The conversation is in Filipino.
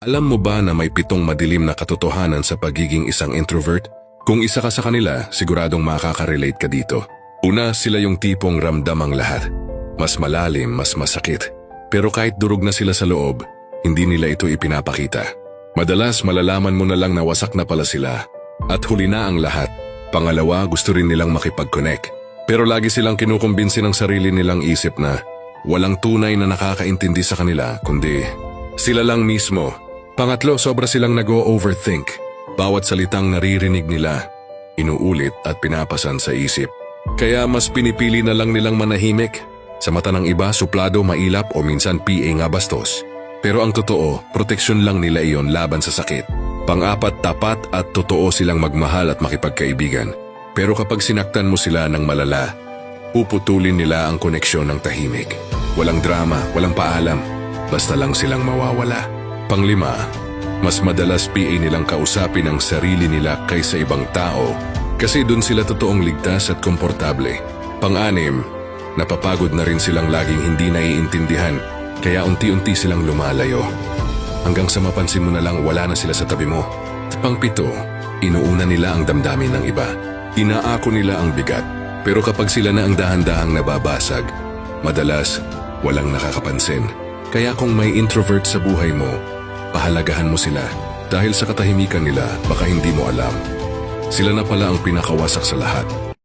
Alam mo ba na may 7 madilim na katotohanan sa pagiging isang introvert? Kung isa ka sa kanila, siguradong makaka-relate ka dito. Una, sila yung tipong ramdam ang lahat. Mas malalim, mas masakit. Pero kahit durog na sila sa loob, hindi nila ito ipinapakita. Madalas malalaman mo na lang na wasak na pala sila. At huli na ang lahat. Pangalawa, gusto rin nilang makipag-connect. Pero lagi silang kinukumbinsi ng sarili nilang isip na walang tunay na nakakaintindi sa kanila, kundi sila lang mismo. Pangatlo, sobra silang nag-o-overthink. Bawat salitang naririnig nila, inuulit at pinapasan sa isip. Kaya mas pinipili na lang nilang manahimik. Sa mata ng iba, suplado, mailap o minsan PA nga bastos. Pero ang totoo, proteksyon lang nila iyon laban sa sakit. Pang-apat, tapat at totoo silang magmahal at makipagkaibigan. Pero kapag sinaktan mo sila ng malala, puputulin nila ang koneksyon ng tahimik. Walang drama, walang paalam, basta lang silang mawawala. Panglima, mas madalas PA nilang kausapin ang sarili nila kaysa ibang tao kasi dun sila totoong ligtas at komportable. Pang-anim, napapagod na rin silang laging hindi naiintindihan kaya unti-unti silang lumalayo. Hanggang sa mapansin mo na lang wala na sila sa tabi mo. Pang-pito, inuuna nila ang damdamin ng iba. Inaako nila ang bigat. Pero kapag sila na ang dahan-dahang nababasag, madalas walang nakakapansin. Kaya kung may introvert sa buhay mo, pahalagahan mo sila dahil sa katahimikan nila baka hindi mo alam. Sila na pala ang pinakawasak sa lahat.